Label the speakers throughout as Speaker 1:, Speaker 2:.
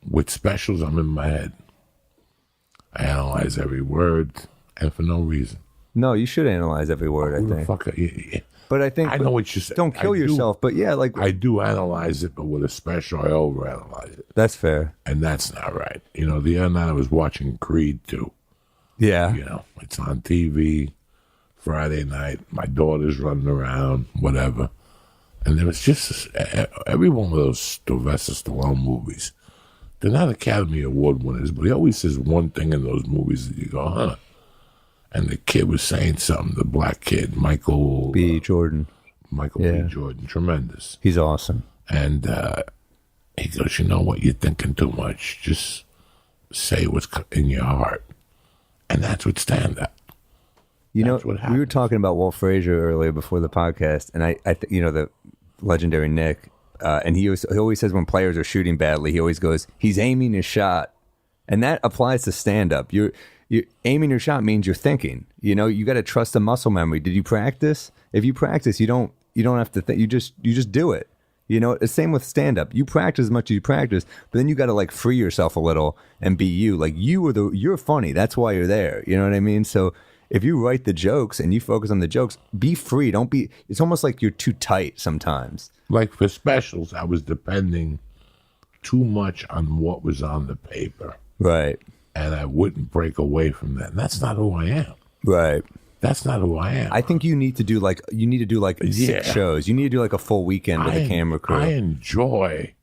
Speaker 1: with specials, I'm in my head. I analyze every word, and for no reason.
Speaker 2: No, you should analyze every word, I think.
Speaker 1: Fuck,
Speaker 2: But I think
Speaker 1: I know what you said.
Speaker 2: Don't kill yourself, but yeah, like
Speaker 1: I do analyze it, but with a special, I overanalyze it,
Speaker 2: that's fair.
Speaker 1: and that's not right. You know, the other night I was watching Creed 2.
Speaker 2: Yeah.
Speaker 1: You know, it's on TV Friday night. My daughter's running around, whatever, and there was just every one of those Sylvester Stallone movies. They're not Academy Award winners, but he always says one thing in those movies that you go, huh? And the kid was saying something, the black kid, Michael
Speaker 2: B. Jordan.
Speaker 1: Michael B. Jordan, tremendous.
Speaker 2: He's awesome.
Speaker 1: And he goes, you know what, you're thinking too much. Just say what's in your heart. And that's what stand-up.
Speaker 2: You know, we were talking about Walt Frazier earlier before the podcast, and I you know, the legendary Nick, and he always says when players are shooting badly, he always goes, he's aiming his shot. And that applies to stand-up. You're aiming your shot means you're thinking. You know, you got to trust the muscle memory. Did you practice? If you practice, you don't have to think. You just do it. You know, the same with stand up. You practice as much as you practice, but then you got to like free yourself a little and be you. Like you're funny. That's why you're there. You know what I mean? So if you write the jokes and you focus on the jokes, be free. Don't be. It's almost like you're too tight sometimes.
Speaker 1: Like for specials, I was depending too much on what was on the paper.
Speaker 2: Right.
Speaker 1: And I wouldn't break away from that. And that's not who I am.
Speaker 2: Right.
Speaker 1: That's not who I am.
Speaker 2: I think you need to do like 6 shows. You need to do like a full weekend with a camera crew.
Speaker 1: I enjoy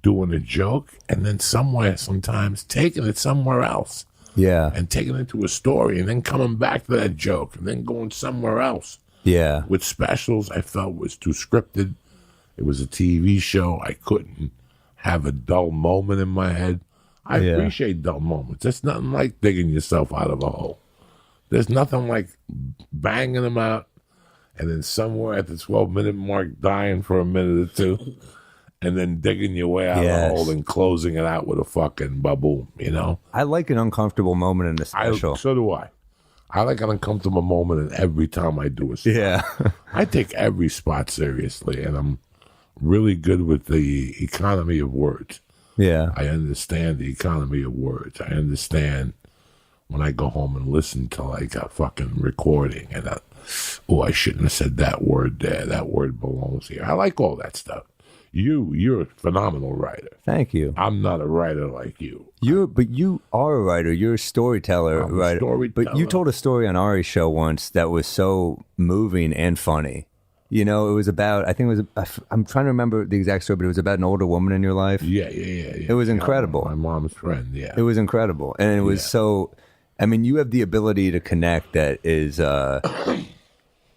Speaker 1: doing a joke and then sometimes taking it somewhere else.
Speaker 2: Yeah.
Speaker 1: And taking it to a story and then coming back to that joke and then going somewhere else.
Speaker 2: Yeah.
Speaker 1: With specials, I felt was too scripted. It was a TV show. I couldn't have a dull moment in my head. I appreciate dull moments. There's nothing like digging yourself out of a hole. There's nothing like banging them out and then somewhere at the 12-minute mark dying for a minute or two and then digging your way out of the hole and closing it out with a fucking baboom, you know?
Speaker 2: I like an uncomfortable moment in a special.
Speaker 1: So do I. I like an uncomfortable moment in every time I do a spot.
Speaker 2: Yeah.
Speaker 1: I take every spot seriously, and I'm really good with the economy of words.
Speaker 2: Yeah.
Speaker 1: I understand the economy of words. I understand when I go home and listen to like a fucking recording and I shouldn't have said that word there. That word belongs here. I like all that stuff. You're a phenomenal writer.
Speaker 2: Thank you.
Speaker 1: I'm not a writer like you.
Speaker 2: But you are a writer. You're a storyteller,
Speaker 1: I'm
Speaker 2: right?
Speaker 1: a storyteller.
Speaker 2: But you told a story on Ari's show once that was so moving and funny. You know, it was about, I'm trying to remember the exact story, but it was about an older woman in your life.
Speaker 1: Yeah.
Speaker 2: It was incredible.
Speaker 1: My mom's friend, yeah.
Speaker 2: It was incredible. And it was so, I mean, you have the ability to connect that is,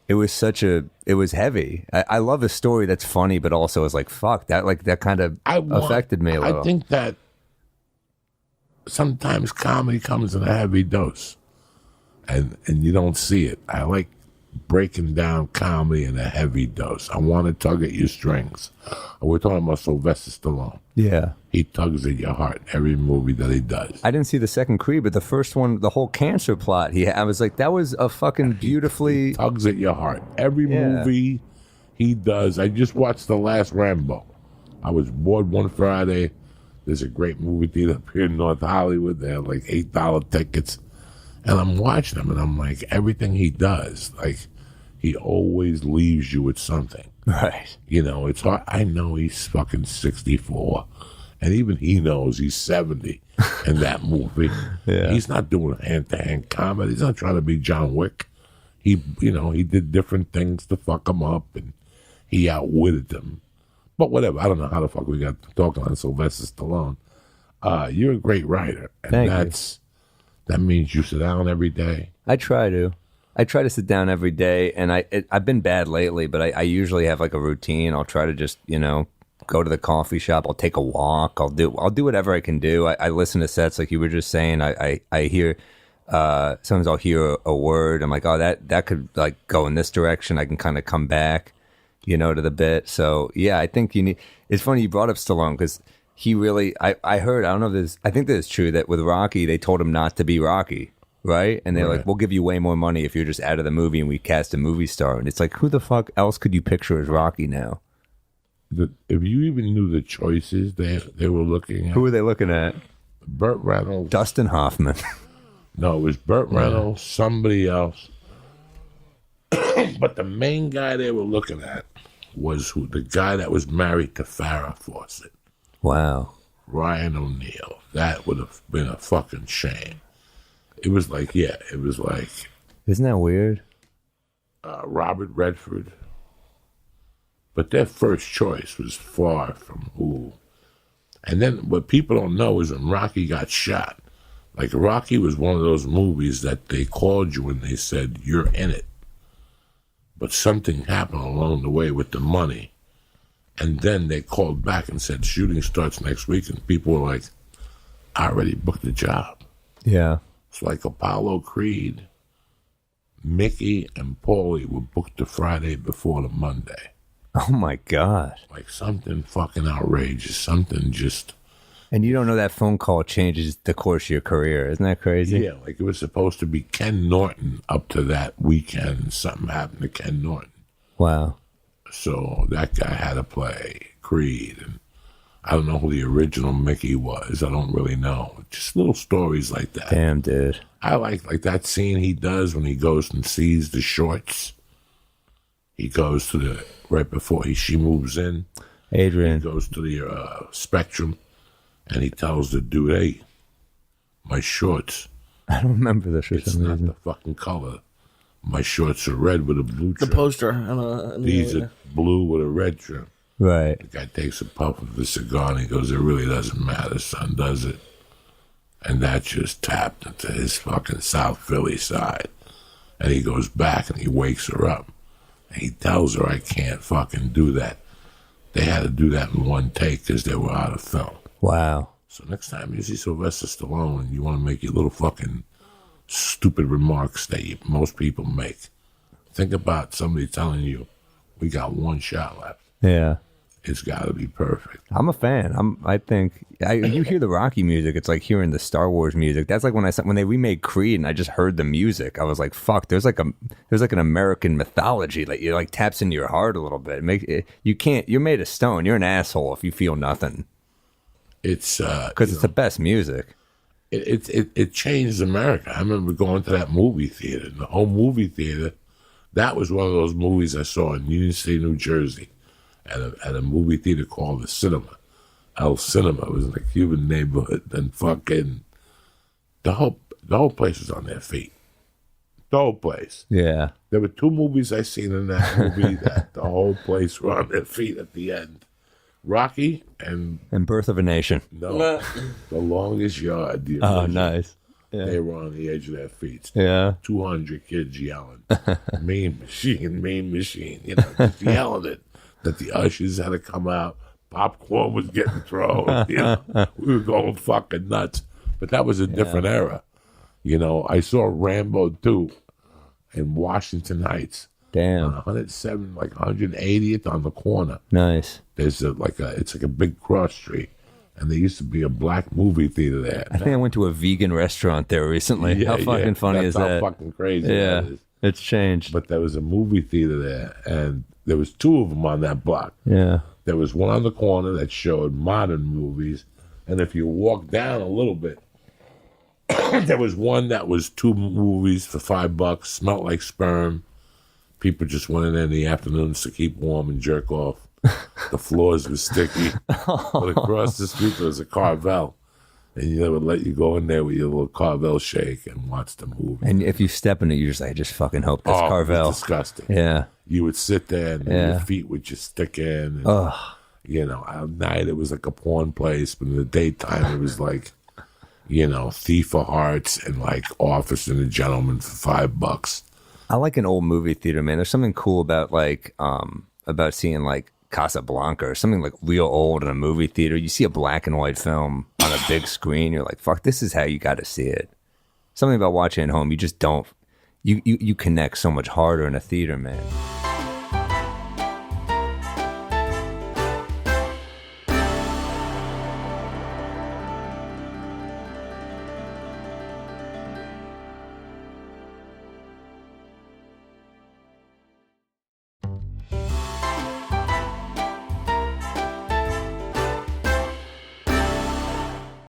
Speaker 2: it was heavy. I love a story that's funny, but also is like, fuck, that kind of affected me a little.
Speaker 1: I think that sometimes comedy comes in a heavy dose and you don't see it. I like breaking down comedy in a heavy dose. I want to tug at your strings. We're talking about Sylvester Stallone.
Speaker 2: Yeah.
Speaker 1: He tugs at your heart every movie that he does.
Speaker 2: I didn't see the second Creed, but the first one, the whole cancer plot, I was like, that was a fucking beautifully...
Speaker 1: He tugs at your heart. Every movie he does. I just watched the last Rambo. I was bored one Friday. There's a great movie theater up here in North Hollywood. They have like $8 tickets. And I'm watching him, and I'm like, everything he does, like, he always leaves you with something.
Speaker 2: Right.
Speaker 1: You know, it's hard. I know he's fucking 64, and even he knows he's 70 in that movie.
Speaker 2: Yeah.
Speaker 1: He's not doing hand-to-hand comedy. He's not trying to be John Wick. He did different things to fuck him up, and he outwitted them. But whatever. I don't know how the fuck we got talking on Sylvester Stallone. You're a great writer, and
Speaker 2: Thank you.
Speaker 1: That means you sit down every day.
Speaker 2: I try to sit down every day, and I've been bad lately, but I usually have like a routine. I'll try to just, go to the coffee shop. I'll take a walk. I'll do whatever I can do. I listen to sets like you were just saying. I hear, sometimes I'll hear a word. I'm like, oh, that could like go in this direction. I can kind of come back, to the bit. So yeah, I think it's funny you brought up Stallone because he really, I heard, I don't know if this, I think that it's true that with Rocky, they told him not to be Rocky, right? And they're like, we'll give you way more money if you're just out of the movie and we cast a movie star. And it's like, who the fuck else could you picture as Rocky now?
Speaker 1: if you even knew the choices they were looking at.
Speaker 2: Who were they looking at?
Speaker 1: Burt Reynolds.
Speaker 2: Dustin Hoffman.
Speaker 1: No, it was Burt Reynolds, somebody else. But the main guy they were looking at was the guy that was married to Farrah Fawcett.
Speaker 2: Wow.
Speaker 1: Ryan O'Neal. That would have been a fucking shame. It was like,
Speaker 2: Isn't that weird?
Speaker 1: Robert Redford. But their first choice was far from who. And then what people don't know is when Rocky got shot, like Rocky was one of those movies that they called you and they said, you're in it. But something happened along the way with the money. And then they called back and said, shooting starts next week. And people were like, I already booked the job.
Speaker 2: Yeah.
Speaker 1: It's like Apollo Creed, Mickey, and Paulie were booked the Friday before the Monday.
Speaker 2: Oh, my God.
Speaker 1: Like something fucking outrageous. Something just...
Speaker 2: And you don't know that phone call changes the course of your career. Isn't that crazy?
Speaker 1: Yeah, like it was supposed to be Ken Norton up to that weekend, and something happened to Ken Norton.
Speaker 2: Wow.
Speaker 1: So that guy had to play Creed, and I don't know who the original Mickey was. I don't really know. Just little stories like that.
Speaker 2: Damn, dude.
Speaker 1: I like that scene he does when he goes and sees the shorts. He goes to right before she moves in.
Speaker 2: Adrian.
Speaker 1: He goes to the Spectrum, and he tells the dude, hey, my shorts.
Speaker 2: I don't remember this.
Speaker 1: It's not the fucking color. My shorts are red with a blue trim.
Speaker 3: The poster.
Speaker 1: These are blue with a red trim.
Speaker 2: Right.
Speaker 1: The guy takes a puff of his cigar and he goes, it really doesn't matter, son, does it? And that just tapped into his fucking South Philly side. And he goes back and he wakes her up. And he tells her, I can't fucking do that. They had to do that in one take because they were out of film.
Speaker 2: Wow.
Speaker 1: So next time you see Sylvester Stallone and you want to make your little fucking stupid remarks that most people make, think about somebody telling you, we got one shot left.
Speaker 2: Yeah.
Speaker 1: It's got to be perfect.
Speaker 2: I'm a fan. I think you hear the Rocky music, it's like hearing the Star Wars music. That's like when they remade Creed and I just heard the music, I was like, fuck, there's like an American mythology that you like taps into your heart a little bit. You're made of stone. You're an asshole if you feel nothing. It's because it's the best music.
Speaker 1: It changed America. I remember going to that movie theater. The whole movie theater, that was one of those movies I saw in Union City, New Jersey, at a movie theater called the Cinema. El Cinema. It was in a Cuban neighborhood, and fucking the whole place was on their feet. The whole place.
Speaker 2: Yeah.
Speaker 1: There were 2 movies I seen in that movie that the whole place were on their feet at the end. Rocky and
Speaker 2: Birth of a Nation.
Speaker 1: No, The Longest Yard.
Speaker 2: Oh, nice.
Speaker 1: Yeah. They were on the edge of their feet.
Speaker 2: Yeah.
Speaker 1: 200 kids yelling, mean machine, just yelling it. That the ushers had to come out. Popcorn was getting thrown. We were going fucking nuts. But that was a different era. I saw Rambo 2 in Washington Heights.
Speaker 2: Damn.
Speaker 1: On 107, like 180th on the corner.
Speaker 2: Nice.
Speaker 1: There's it's like a big cross street. And there used to be a black movie theater there.
Speaker 2: I think I went to a vegan restaurant there recently.
Speaker 1: Yeah,
Speaker 2: how fucking funny is that?
Speaker 1: How fucking crazy
Speaker 2: that
Speaker 1: is.
Speaker 2: It's changed.
Speaker 1: But there was a movie theater there, and there was 2 of them on that block.
Speaker 2: Yeah.
Speaker 1: There was one on the corner that showed modern movies, and if you walk down a little bit, there was one that was 2 movies for $5, smelled like sperm. People just went in there in the afternoons to keep warm and jerk off. The floors were sticky. But across the street there was a Carvel. And they would let you go in there with your little Carvel shake and watch the movie.
Speaker 2: And if you step in it, you're just like, I just fucking hope that's Carvel.
Speaker 1: It was disgusting.
Speaker 2: Yeah.
Speaker 1: You would sit there and your feet would just stick in. And, at night it was like a porn place, but in the daytime it was like, Thief of Hearts and like Officer and a Gentleman for $5.
Speaker 2: I like an old movie theater, man. There's something cool about about seeing like Casablanca or something like real old in a movie theater. You see a black and white film on a big screen, you're like, fuck, this is how you got to see it. Something about watching at home, you just don't, you connect so much harder in a theater, man.